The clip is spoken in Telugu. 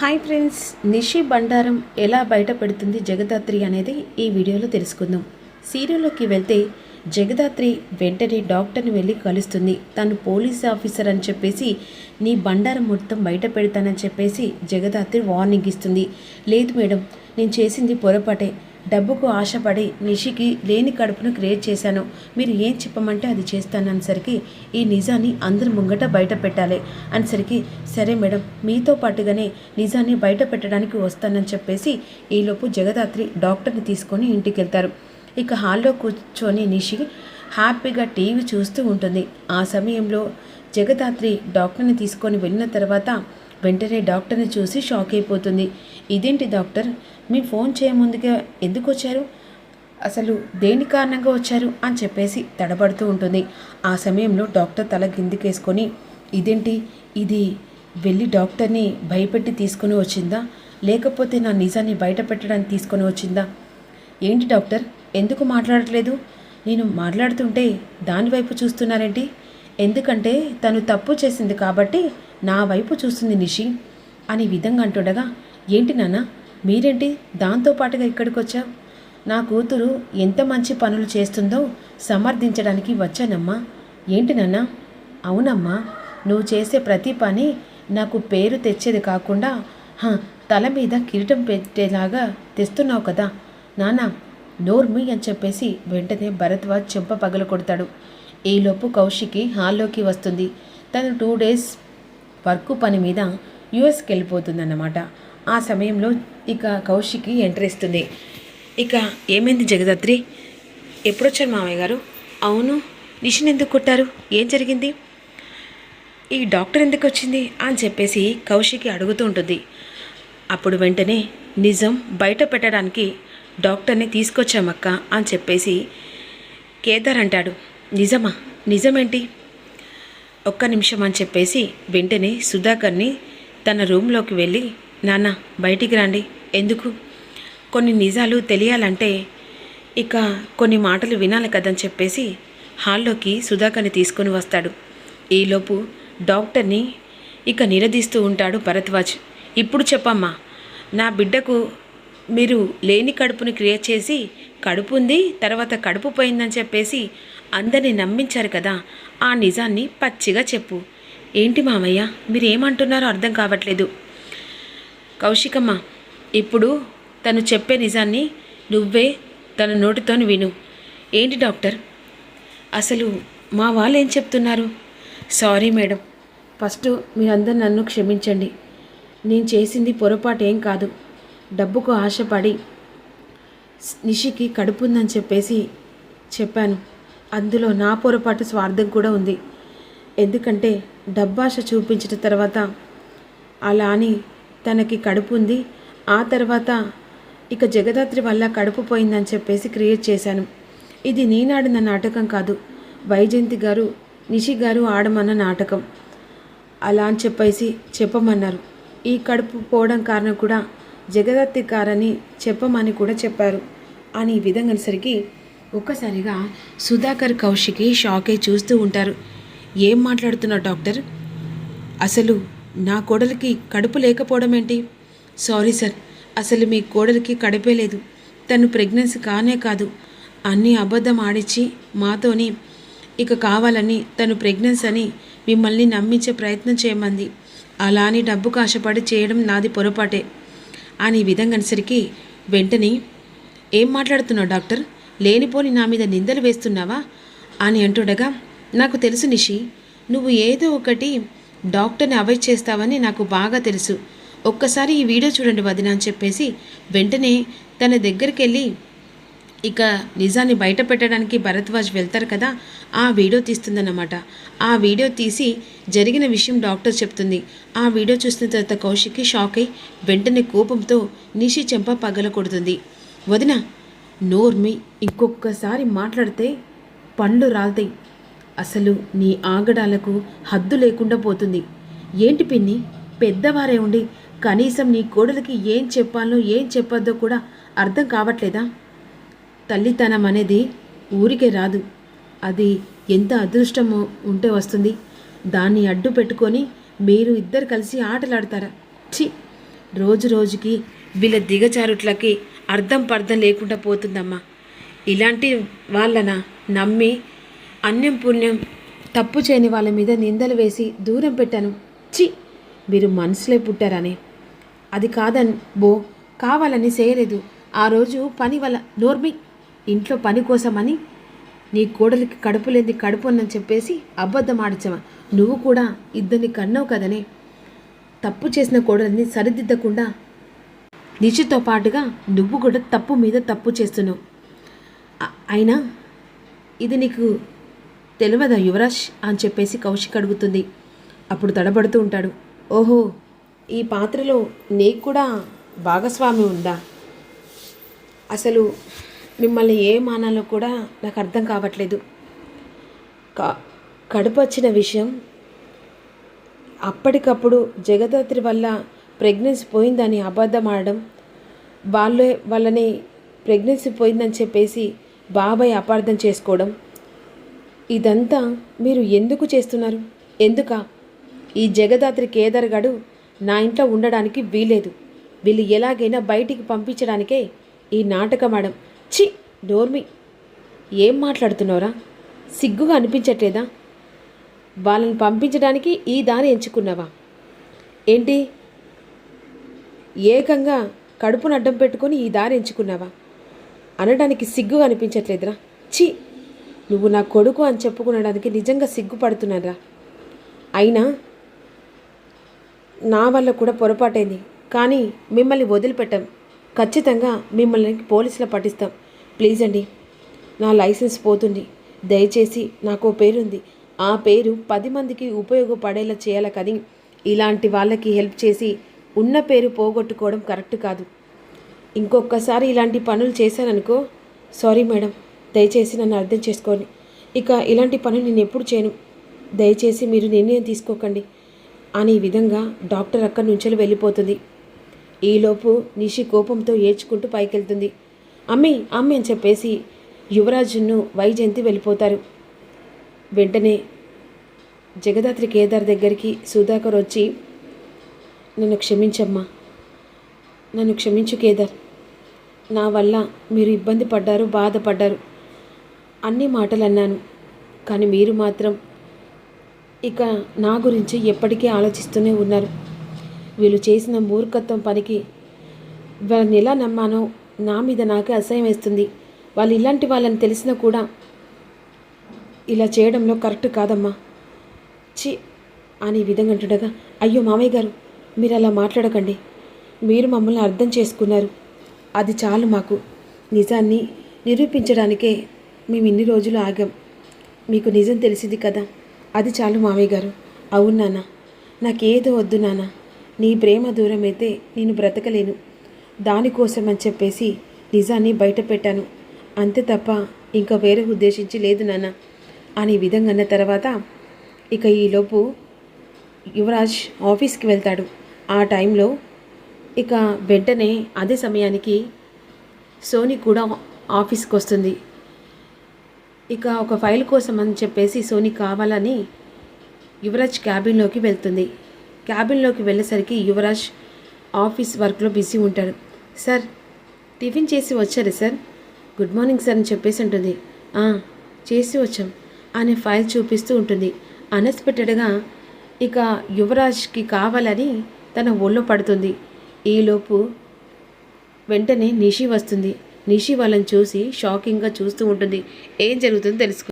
హాయ్ ఫ్రెండ్స్, నిషి బండారం ఎలా బయట పెడుతుంది జగదాత్రి అనేది ఈ వీడియోలో తెలుసుకుందాం. సీరియల్లోకి వెళ్తే జగదాత్రి వెంటనే డాక్టర్ని వెళ్ళి కలుస్తుంది. తను పోలీస్ ఆఫీసర్ అని చెప్పేసి నీ బండారం మొత్తం బయట పెడతానని చెప్పేసి జగదాత్రి వార్నింగ్ ఇస్తుంది. లేదు మేడం, నేను చేసింది పొరపాటే. డబ్బుకు ఆశపడి నిషికి లేని కడుపును క్రియేట్ చేశాను. మీరు ఏం చెప్పమంటే అది చేస్తాను అనేసరికి ఈ నిజాన్ని అందరి ముంగట బయట పెట్టాలి అనేసరికి సరే మేడం, మీతో పాటుగానే నిజాన్ని బయట పెట్టడానికి వస్తానని చెప్పేసి ఈలోపు జగదాత్రి డాక్టర్ని తీసుకొని ఇంటికి వెళ్తారు. ఇక హాల్లో కూర్చొని నిషి హ్యాపీగా టీవీ చూస్తూ ఉంటుంది. ఆ సమయంలో జగదాత్రి డాక్టర్ని తీసుకొని వెళ్ళిన తర్వాత వెంటనే డాక్టర్ని చూసి షాక్ అయిపోతుంది. ఇదేంటి డాక్టర్, మీ ఫోన్ చేయముందుగా ఎందుకు వచ్చారు, అసలు దేని కారణంగా వచ్చారు అని చెప్పేసి తడబడుతూ ఉంటుంది. ఆ సమయంలో డాక్టర్ తల కిందికేసుకొని ఇదేంటి, ఇది వెళ్ళి డాక్టర్ని భయపెట్టి తీసుకొని వచ్చిందా, లేకపోతే నా నిజాన్ని బయట పెట్టడానికి తీసుకొని వచ్చిందా? ఏంటి డాక్టర్, ఎందుకు మాట్లాడట్లేదు? నేను మాట్లాడుతుంటే దాని వైపు చూస్తున్నారేంటి? ఎందుకంటే తను తప్పు చేసింది కాబట్టి నా వైపు చూస్తుంది నిషి అని విధంగా అంటుండగా, ఏంటి నాన్న మీరేంటి దాంతోపాటుగా ఇక్కడికి వచ్చావు? నా కూతురు ఎంత మంచి పనులు చేస్తుందో సమర్థించడానికి వచ్చానమ్మా. ఏంటి నాన్న? అవునమ్మా, నువ్వు చేసే ప్రతి పని నాకు పేరు తెచ్చేది కాకుండా తల మీద కిరీటం పెట్టేలాగా తెస్తున్నావు కదా నాన్న, నోర్మి అని చెప్పేసి వెంటనే భరద్వాజ్ చెంప పగల కొడతాడు. ఈలోపు కౌశికి హాల్లోకి వస్తుంది. తను 2 days వర్క్ పని మీద యుఎస్కి వెళ్ళిపోతుందన్నమాట. ఆ సమయంలో ఇక కౌశికి ఎంట్రీ ఇస్తుంది. ఇక ఏమైంది జగదాత్రి, ఎప్పుడొచ్చారు మామయ్య గారు? అవును, నిషిని ఎందుకు కొట్టారు, ఏం జరిగింది, ఈ డాక్టర్ ఎందుకు వచ్చింది అని చెప్పేసి కౌశికి అడుగుతూ ఉంటుంది. అప్పుడు వెంటనే నిజం బయట పెట్టడానికి డాక్టర్ని తీసుకొచ్చామక్క అని చెప్పేసి కేదార్ అంటాడు. నిజమా? నిజమేంటి? ఒక్క నిమిషం అని చెప్పేసి వెంటనే సుధాకర్ని తన రూమ్లోకి వెళ్ళి నాన్న బయటికి రండి. ఎందుకు? కొన్ని నిజాలు తెలియాలంటే ఇక కొన్ని మాటలు వినాలి కదని చెప్పేసి హాల్లోకి సుధాకర్ని తీసుకొని వస్తాడు. ఈలోపు డాక్టర్ని ఇక నిలదీస్తూ ఉంటాడు భరద్వాజ్. ఇప్పుడు చెప్పమ్మా, నా బిడ్డకు మీరు లేని కడుపుని క్రియేట్ చేసి కడుపు ఉంది, తర్వాత కడుపు పోయిందని చెప్పేసి అందరినీ నమ్మించారు కదా, ఆ నిజాన్ని పచ్చిగా చెప్పు. ఏంటి మామయ్య, మీరు ఏమంటున్నారో అర్థం కావట్లేదు. కౌశికమ్మ, ఇప్పుడు తను చెప్పే నిజాన్ని నువ్వే తన నోటితో విను. ఏంటి డాక్టర్, అసలు మా వాళ్ళు ఏం చెప్తున్నారు? సారీ మేడం, ఫస్ట్ మీరందరూ నన్ను క్షమించండి. నేను చేసింది పొరపాటు ఏం కాదు. డబ్బుకు ఆశపడి నిషికి కడుపు ఉందని చెప్పేసి చెప్పాను. అందులో నా పొరపాటు స్వార్థం కూడా ఉంది. ఎందుకంటే డబ్బాశ చూపించిన తర్వాత అలా అని తనకి కడుపు ఉంది, ఆ తర్వాత ఇక జగదాత్రి వల్ల కడుపు పోయిందని చెప్పేసి క్రియేట్ చేశాను. ఇది నేనాడిన నాటకం కాదు, వైజయంతి గారు నిషి గారు ఆడమన్న నాటకం. అలా అని చెప్పేసి చెప్పమన్నారు. ఈ కడుపు పోవడం కారణం కూడా జగదాత్రి గారని చెప్పమని కూడా చెప్పారు అని ఈ విధంగా అనేసరికి ఒక్కసారిగా సుధాకర్ కౌశికి షాక్ అయి చూస్తూ ఉంటారు. ఏం మాట్లాడుతున్నా డాక్టర్, అసలు నా కోడలికి కడుపు లేకపోవడం ఏంటి? సారీ సార్, అసలు మీ కోడలికి కడుపే లేదు. తను ప్రెగ్నెన్సీ కానే కాదు, అన్నీ అబద్ధం ఆడిచ్చి మాతోని ఇక కావాలని తను ప్రెగ్నెన్సీ అని మిమ్మల్ని నమ్మించే ప్రయత్నం చేయమంది. అలా అని డబ్బుకు ఆశపడి చేయడం నాది పొరపాటే అని ఈ విధంగా అనేసరికి వెంటనే ఏం మాట్లాడుతున్నావు డాక్టర్, లేనిపోని నా మీద నిందలు వేస్తున్నావా అని అంటుండగా, నాకు తెలుసు నిషి, నువ్వు ఏదో ఒకటి డాక్టర్ని అవాయిడ్ చేస్తావని నాకు బాగా తెలుసు. ఒక్కసారి ఈ వీడియో చూడండి వదిన అని చెప్పేసి వెంటనే తన దగ్గరికి వెళ్ళి ఇక నిజాన్ని బయట పెట్టడానికి భరద్వాజ్ వెళ్తారు కదా, ఆ వీడియో తీస్తుందన్నమాట. ఆ వీడియో తీసి జరిగిన విషయం డాక్టర్ చెప్తుంది. ఆ వీడియో చూసిన తర్వాత కౌశికి షాక్ అయి వెంటనే కోపంతో నిషి చెంప పగల కొడుతుంది. వదిన, నోర్మి, ఇంకొకసారి మాట్లాడితే పండ్లు రాలుతాయి. అసలు నీ ఆగడాలకు హద్దు లేకుండా పోతుంది. ఏంటి పిన్ని, పెద్దవారే ఉండి కనీసం నీ కోడలికి ఏం చెప్పాలో ఏం చెప్పొద్దో కూడా అర్థం కావట్లేదా? తల్లితనం అనేది ఊరికే రాదు, అది ఎంత అదృష్టమో ఉంటే వస్తుంది. దాన్ని అడ్డు పెట్టుకొని మీరు ఇద్దరు కలిసి ఆటలాడతారా? ఛీ, రోజు రోజుకి వీళ్ళ దిగజారుట్లకి అర్థం పర్థం లేకుండా పోతుందమ్మా. ఇలాంటి వాళ్ళన నమ్మి అన్యం పుణ్యం తప్పు చేయని వాళ్ళ మీద నిందలు వేసి దూరం పెట్టాను. చి, మీరు మనసులే పుట్టారని. అది కాదని కావాలని చేయలేదు. ఆ రోజు పని వల్ల నోర్మి ఇంట్లో పని కోసమని నీ కోడలికి కడుపు లేని కడుపు అని చెప్పేసి అబద్ధం ఆడించవా? నువ్వు కూడా ఇద్దరిని కన్నావు కదనే. తప్పు చేసిన కోడలిని సరిదిద్దకుండా నిషితో పాటుగా నువ్వు కూడా తప్పు మీద తప్పు చేస్తున్నావు. అయినా ఇది నీకు తెలియదా యువరాజ్ అని చెప్పేసి కౌశిక్ అడుగుతుంది. అప్పుడు తడబడుతూ ఉంటాడు. ఓహో, ఈ పాత్రలో నీకు కూడా భాగస్వామి ఉందా? అసలు మిమ్మల్ని ఏ మానాలో కూడా నాకు అర్థం కావట్లేదు. కడుపు వచ్చిన విషయం అప్పటికప్పుడు జగదాత్రి వల్ల ప్రెగ్నెన్సీ పోయిందని అబద్ధం ఆడడం, వాళ్ళని ప్రెగ్నెన్సీ పోయిందని చెప్పేసి బాబాయ్ అపార్థం చేసుకోవడం, ఇదంతా మీరు ఎందుకు చేస్తున్నారు? ఈ జగదాత్రి కేదార్ గడు నా ఇంట్లో ఉండడానికి వీలేదు. వీళ్ళు ఎలాగైనా బయటికి పంపించడానికే ఈ నాటకం ఆడం. చి, డోర్మి, ఏం మాట్లాడుతున్నావురా? సిగ్గుగా అనిపించట్లేదా? వాళ్ళని పంపించడానికి ఈ దారి ఎంచుకున్నావా ఏంటి? ఏకంగా కడుపును అడ్డం పెట్టుకొని ఈ దారి ఎంచుకున్నావా అనడానికి సిగ్గుగా అనిపించట్లేదురా? చి, నువ్వు నా కొడుకు అని చెప్పుకునడానికి నిజంగా సిగ్గుపడుతున్నారా? అయినా నా వల్ల కూడా పొరపాటైంది, కానీ మిమ్మల్ని వదిలిపెట్టాం. ఖచ్చితంగా మిమ్మల్ని పోలీసులో పట్టిస్తాం. ప్లీజ్ అండి, నా లైసెన్స్ పోతుంది. దయచేసి నాకు పేరుంది, ఆ పేరు 10 మందికి ఉపయోగపడేలా చేయాలి. కానీ ఇలాంటి వాళ్ళకి హెల్ప్ చేసి ఉన్న పేరు పోగొట్టుకోవడం కరెక్ట్ కాదు. ఇంకొకసారి ఇలాంటి పనులు చేశాననుకో, సారీ మేడం, దయచేసి నన్ను అర్థం చేసుకోండి. ఇక ఇలాంటి పనులు నేను ఎప్పుడు చేయను. దయచేసి మీరు నిర్ణయం తీసుకోకండి అనే విధంగా డాక్టర్ అక్కడి నుంచి వెళ్ళిపోతుంది. ఈలోపు నిషి కోపంతో ఏడ్చుకుంటూ పైకెళ్తుంది. అమ్మి అని చెప్పేసి యువరాజును వైజయంతి వెళ్ళిపోతారు. వెంటనే జగదాత్రి కేదార్ దగ్గరికి సుధాకర్ వచ్చి, నన్ను క్షమించమ్మా, నన్ను క్షమించు కేదార్, నా వల్ల మీరు ఇబ్బంది పడ్డారు, బాధపడ్డారు, అన్ని మాటలు అన్నాను. కానీ మీరు మాత్రం ఇక నా గురించి ఎప్పటికీ ఆలోచిస్తూనే ఉన్నారు. వీళ్ళు చేసిన మూర్ఖత్వం పనికి వాళ్ళని ఎలా నమ్మానో నా మీద నాకే అసహ్యం వేస్తుంది. వాళ్ళు ఇలాంటి వాళ్ళని తెలిసినా కూడా ఇలా చేయడంలో కరెక్ట్ కాదమ్మా, చి అని విధంగా అంటుండగా, అయ్యో మామయ్య గారు, మీరు అలా మాట్లాడకండి. మీరు మమ్మల్ని అర్థం చేసుకున్నారు, అది చాలు. మాకు నిజాన్ని నిరూపించడానికే మేము ఇన్ని రోజులు ఆగాం. మీకు నిజం తెలిసింది కదా, అది చాలు మామయ్య గారు. అవును నాన్న, నాకేదో వద్దు నాన్న. నీ ప్రేమ దూరమైతే నేను బ్రతకలేను. దానికోసం అని చెప్పేసి నిజాన్ని బయట పెట్టాను, అంతే తప్ప ఇంకా వేరే ఉద్దేశించి లేదు నాన్న అనే విధంగా అన్న తర్వాత ఇక ఈలోపు యువరాజ్ ఆఫీస్కి వెళ్తాడు. ఆ టైంలో ఇక వెంటనే అదే సమయానికి సోనీ కూడా ఆఫీస్కి వస్తుంది. ఇక ఒక ఫైల్ కోసం అని చెప్పేసి సోనీ కావాలని యువరాజ్ క్యాబిన్లోకి వెళ్తుంది. క్యాబిన్లోకి వెళ్ళేసరికి యువరాజ్ ఆఫీస్ వర్క్లో బిజీ ఉంటాడు. సార్, టిఫిన్ చేసి వచ్చారు సార్? గుడ్ మార్నింగ్ సార్ అని చెప్పేసి ఉంటుంది. చేసి వచ్చాం అనే ఫైల్ చూపిస్తూ ఉంటుంది. అన్ఎక్స్పెక్టెడ్గా ఇక యువరాజ్కి కావాలని తన ఒళ్ళో పడుతుంది. ఈలోపు వెంటనే నిషి వస్తుంది. నిషి వాళ్ళని చూసి షాకింగ్గా చూస్తూ ఉంటుంది. ఏం జరుగుతుందో తెలుసుకో.